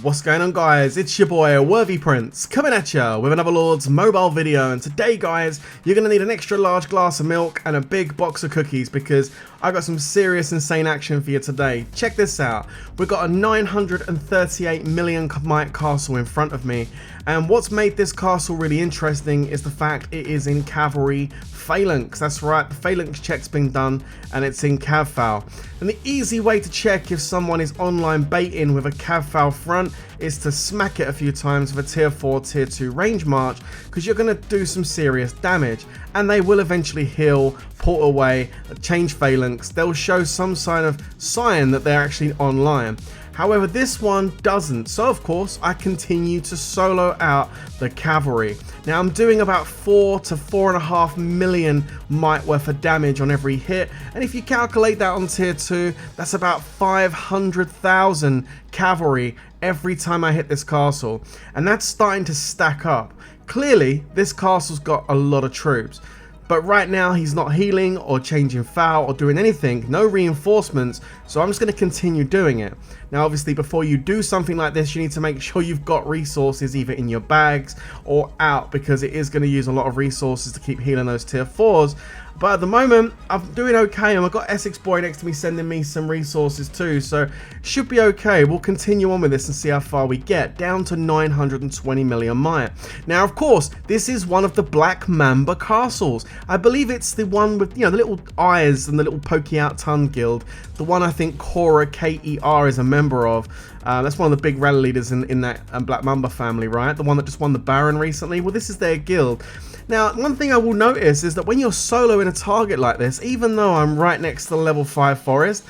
What's going on, guys? It's your boy Worthy Prince coming at ya with another Lord's mobile video, and today, guys, you're gonna need an extra large glass of milk and a big box of cookies because I got some serious insane action for you today. Check this out. We've got a 938 million mite castle in front of me, and what's made this castle really interesting is the fact it is in cavalry phalanx. That's right, the phalanx check's been done and it's in cav phal. And the easy way to check if someone is online baiting with a cav phal front is to smack it a few times with a tier 4, tier 2 range march, because you're going to do some serious damage and they will eventually heal, port away, change phalanx. They'll show some sign that they're actually online. However, this one doesn't, so of course I continue to solo out the cavalry. Now I'm doing about 4 to 4.5 million mite worth of damage on every hit, and if you calculate that on tier 2, that's about 500,000 cavalry every time I hit this castle, and that's starting to stack up. Clearly this castle's got a lot of troops, but right now he's not healing or changing phal or doing anything, no reinforcements, so I'm just going to continue doing it. Now obviously before you do something like this, you need to make sure you've got resources either in your bags or out, because it is going to use a lot of resources to keep healing those tier 4s. But at the moment, I'm doing okay, and I've got Essex Boy next to me sending me some resources too, so should be okay. We'll continue on with this and see how far we get, down to 920 million mite. Now, of course, this is one of the Black Mamba castles. I believe it's the one with, you know, the little eyes and the little pokey out tongue guild. The one I think Cora KER is a member of. That's one of the big rally leaders in that Black Mamba family, right? The one that just won the Baron recently. Well, this is their guild. Now, one thing I will notice is that when you're soloing a target like this, even though I'm right next to the level 5 forest,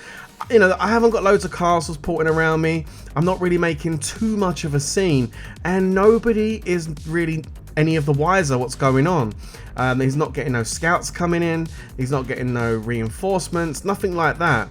you know, I haven't got loads of castles porting around me. I'm not really making too much of a scene, and nobody is really any of the wiser what's going on. He's not getting no scouts coming in. He's not getting no reinforcements, nothing like that.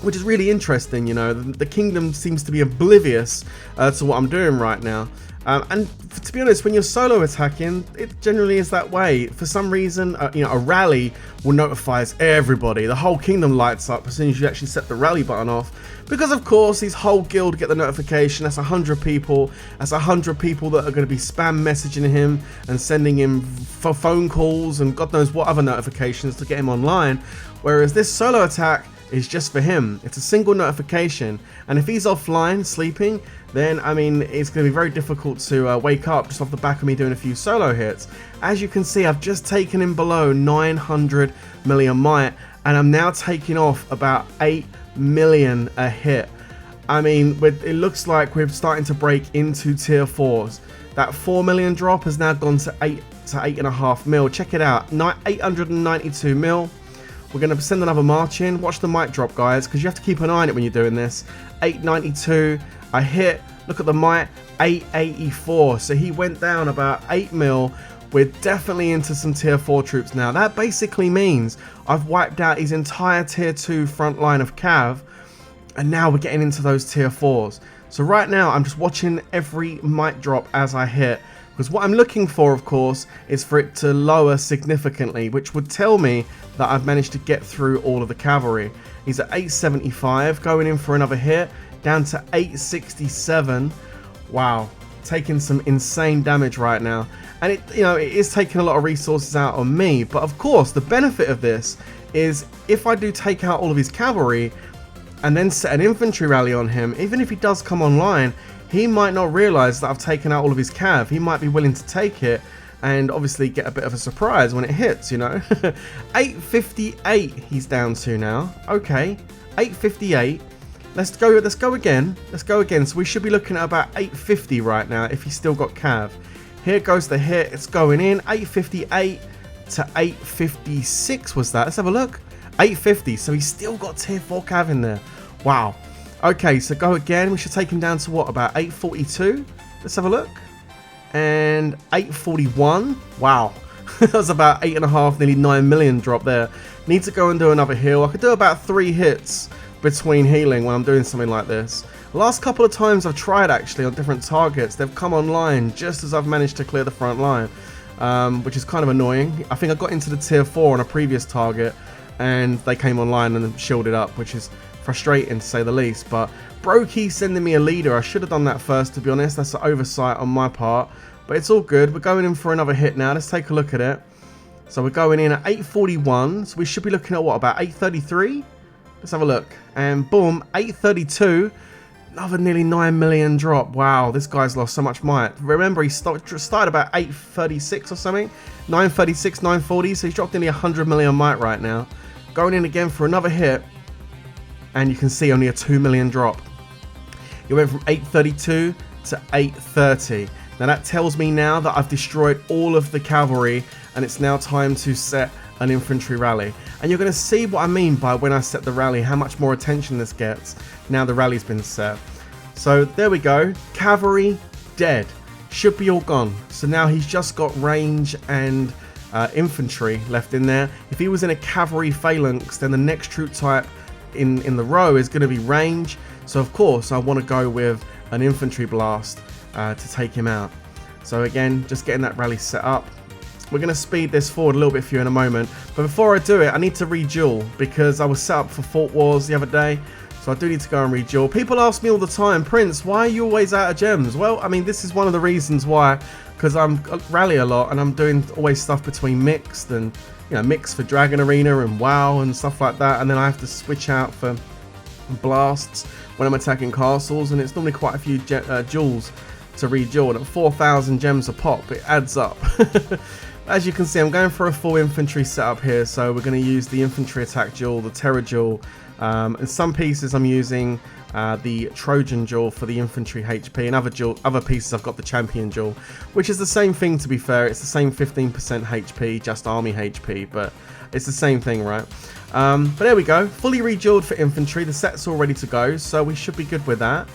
Which is really interesting, you know. The kingdom seems to be oblivious to what I'm doing right now. And to be honest, when you're solo attacking, it generally is that way. For some reason, you know, a rally will notify everybody. The whole kingdom lights up as soon as you actually set the rally button off. Because of course, his whole guild get the notification. That's 100 people. That's 100 people that are going to be spam messaging him and sending him phone calls and God knows what other notifications to get him online. Whereas this solo attack is just for him. It's a single notification, and if he's offline sleeping, then I mean it's going to be very difficult to wake up just off the back of me doing a few solo hits. As you can see, I've just taken him below 900 million mite, and I'm now taking off about 8 million a hit. I mean, it looks like we're starting to break into tier 4s. That 4 million drop has now gone to 8 to 8.5 mil. Check it out, 892 mil. We're going to send another march in. Watch the mic drop, guys, because you have to keep an eye on it when you're doing this. 892. I hit. Look at the mic. 884. So he went down about 8 mil. We're definitely into some tier 4 troops now. That basically means I've wiped out his entire tier 2 front line of cav. And now we're getting into those tier 4s. So right now, I'm just watching every mic drop as I hit. Because what I'm looking for, of course, is for it to lower significantly, which would tell me that I've managed to get through all of the cavalry. He's at 875, going in for another hit, down to 867. Wow, taking some insane damage right now. And it is taking a lot of resources out on me. But of course, the benefit of this is if I do take out all of his cavalry and then set an infantry rally on him, even if he does come online, he might not realize that I've taken out all of his cav. He might be willing to take it and obviously get a bit of a surprise when it hits, you know. 858 he's down to now. Okay, 858. Let's go again. So we should be looking at about 850 right now if he's still got cav. Here goes the hit. It's going in. 858 to 856 was that. Let's have a look. 850. So he's still got tier 4 cav in there. Wow. Okay, so go again. We should take him down to what, about 842? Let's have a look. And 841. Wow. That was about 8.5, nearly 9 million drop there. Need to go and do another heal. I could do about 3 hits between healing when I'm doing something like this. The last couple of times I've tried actually on different targets, they've come online just as I've managed to clear the front line, which is kind of annoying. I think I got into the tier 4 on a previous target and they came online and shielded up, which is frustrating to say the least. But Brokey sending me a leader. I should have done that first, to be honest. That's an oversight on my part. But it's all good. We're going in for another hit now. Let's take a look at it. So we're going in at 841. So we should be looking at what, about 833? Let's have a look. And boom, 832. Another nearly 9 million drop. Wow, this guy's lost so much might. Remember, he started about 836 or something. 936, 940. So he's dropped nearly 100 million might right now. Going in again for another hit. And you can see only a 2 million drop. It went from 832 to 830. Now that tells me now that I've destroyed all of the cavalry. And it's now time to set an infantry rally. And you're going to see what I mean by when I set the rally, how much more attention this gets now the rally's been set. So there we go. Cavalry dead. Should be all gone. So now he's just got range and infantry left in there. If he was in a cavalry phalanx, then the next troop type in the row is going to be range. So of course I want to go with an infantry blast to take him out. So again, just getting that rally set up. We're going to speed this forward a little bit for you in a moment. But before I do it, I need to reduel because I was set up for Fort Wars the other day. So I do need to go and reduel. People ask me all the time, Prince, why are you always out of gems? Well, I mean, this is one of the reasons why. Because I'm rally a lot and I'm doing always stuff between mixed and, you know, mixed for Dragon Arena and WoW and stuff like that. And then I have to switch out for blasts when I'm attacking castles. And it's normally quite a few jewels to reduel. And at 4,000 gems a pop, it adds up. As you can see, I'm going for a full infantry setup here, so we're going to use the infantry attack jewel, the terror jewel. In some pieces I'm using the Trojan jewel for the infantry HP, and other pieces I've got the champion jewel, which is the same thing, to be fair. It's the same 15% HP, just army HP, but it's the same thing, right? But there we go, fully rejeweled for infantry. The set's all ready to go, so we should be good with that.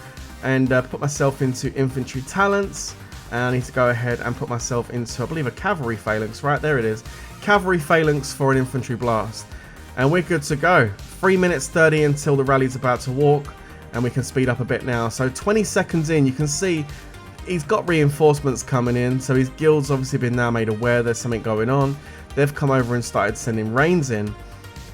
And put myself into infantry talents. And I need to go ahead and put myself into, I believe, a cavalry phalanx. Right, there it is. Cavalry phalanx for an infantry blast. And we're good to go. 3 minutes 30 until the rally's about to walk. And we can speed up a bit now. So 20 seconds in, you can see he's got reinforcements coming in. So his guild's obviously been now made aware there's something going on. They've come over and started sending rains in.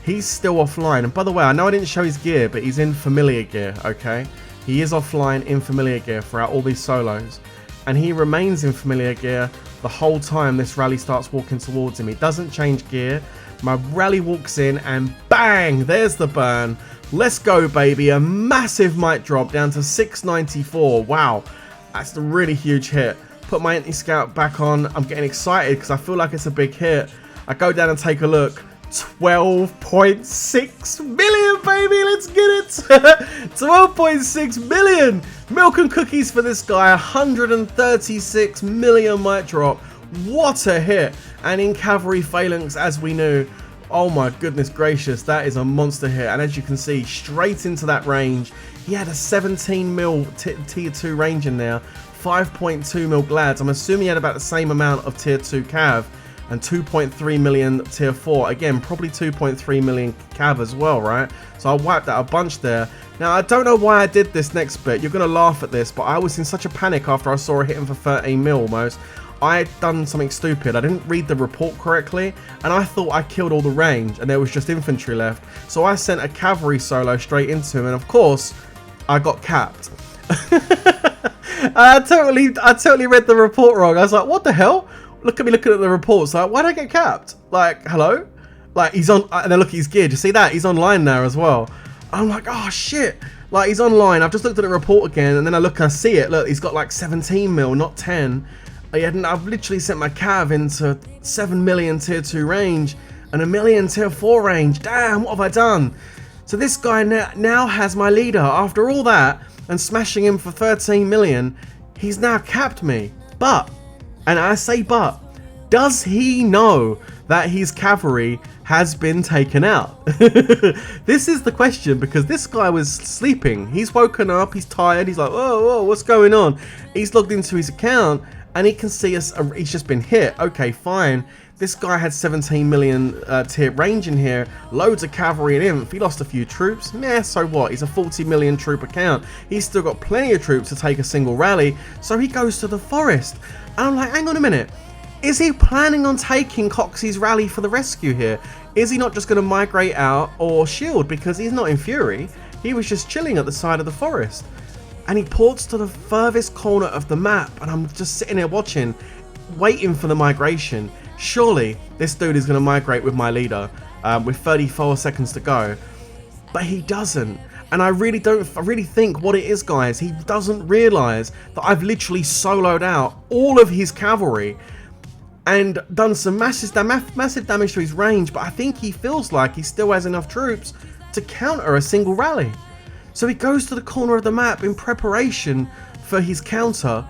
He's still offline. And by the way, I know I didn't show his gear, but he's in familiar gear, okay? He is offline in familiar gear throughout all these solos. And he remains in familiar gear the whole time this rally starts walking towards him. He doesn't change gear. My rally walks in and bang, there's the burn. Let's go, baby. A massive might drop down to 694. Wow, that's a really huge hit. Put my anti-scout back on. I'm getting excited because I feel like it's a big hit. I go down and take a look. 12.6 million, baby, let's get it. 12.6 million milk and cookies for this guy. 136 million might drop. What a hit. And in cavalry phalanx, as we knew. Oh my goodness gracious, that is a monster hit. And as you can see, straight into that range. He had a 17 mil tier 2 range in there, 5.2 mil glads. I'm assuming he had about the same amount of tier 2 cav. And 2.3 million tier 4. Again, probably 2.3 million cav as well, right? So I wiped out a bunch there. Now, I don't know why I did this next bit. You're going to laugh at this, but I was in such a panic after I saw it hitting for 13 mil almost. I had done something stupid. I didn't read the report correctly, and I thought I killed all the range, and there was just infantry left. So I sent a cavalry solo straight into him, and of course, I got capped. I totally read the report wrong. I was like, what the hell? Look at me looking at the reports, like, why'd I get capped? Like, hello? Like, he's on, and then look at his gear. Do you see that? He's online now as well. I'm like, oh shit. Like, he's online. I've just looked at the report again, and then I look, I see it. Look, he's got like 17 mil, not 10. I've literally sent my cav into 7 million tier 2 range and 1 million tier 4 range. Damn, what have I done? So this guy now has my leader. After all that, and smashing him for 13 million, he's now capped me. But, and I say but, does he know that his cavalry has been taken out? This is the question, because this guy was sleeping. He's woken up, he's tired, he's like, whoa, what's going on? He's logged into his account and he can see us, he's just been hit. Okay, fine. This guy had 17 million tier range in here, loads of cavalry and inf. He lost a few troops. Meh, so what? He's a 40 million troop account. He's still got plenty of troops to take a single rally, so he goes to the forest. And I'm like, hang on a minute. Is he planning on taking Coxey's rally for the rescue here? Is he not just going to migrate out or shield? Because he's not in Fury. he was just chilling at the side of the forest. And he ports to the furthest corner of the map, and I'm just sitting here watching, waiting for the migration. Surely this dude is going to migrate with my leader with 34 seconds to go, but he doesn't. And I really think what it is, guys, he doesn't realize that I've literally soloed out all of his cavalry and done some massive damage to his range, but I think he feels like he still has enough troops to counter a single rally. So he goes to the corner of the map in preparation for his counter.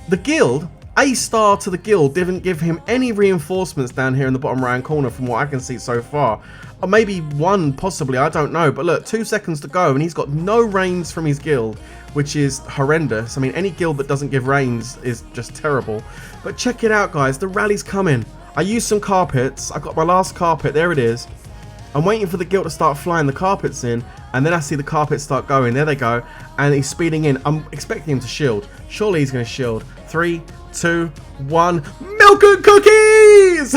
The guild, A star to the guild, didn't give him any reinforcements down here in the bottom right hand corner from what I can see so far. Or maybe one, possibly, I don't know. But look, 2 seconds to go and he's got no reins from his guild, which is horrendous. I mean, any guild that doesn't give reins is just terrible. But check it out, guys, the rally's coming. I used some carpets, I got my last carpet, there it is. I'm waiting for the guild to start flying the carpets in, and then I see the carpets start going. There they go, and he's speeding in. I'm expecting him to shield. Surely he's going to shield. 3, 2, 1. Milk and cookies!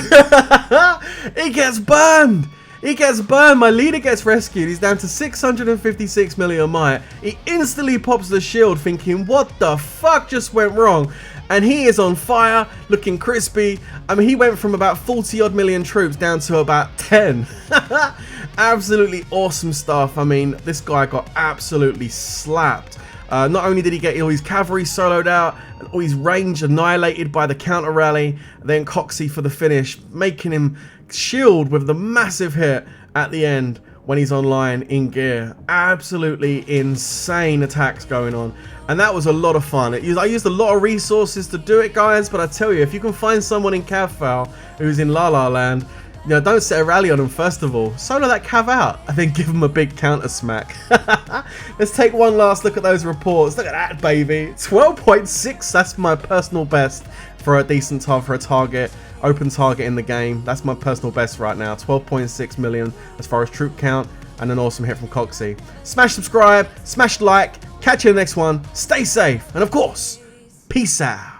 He gets burned. He gets burned. My leader gets rescued. He's down to 656 million might. He instantly pops the shield, thinking, what the fuck just went wrong? And he is on fire, looking crispy. I mean, he went from about 40 odd million troops down to about 10. Absolutely awesome stuff. I mean, this guy got absolutely slapped. Not only did he get all his cavalry soloed out, and all his range annihilated by the counter rally, then Coxey for the finish, making him shield with the massive hit at the end when he's online in gear. Absolutely insane attacks going on, and that was a lot of fun. I used a lot of resources to do it, guys, but I tell you, if you can find someone in Cav who's in La La Land, you know, don't set a rally on them first of all. Solo that Cav out and then give them a big counter smack. Let's take one last look at those reports. Look at that, baby. 12.6, that's my personal best for a decent target, open target in the game. That's my personal best right now. 12.6 million as far as troop count, and an awesome hit from Coxey. Smash subscribe, smash like, catch you in the next one. Stay safe, and of course, peace out.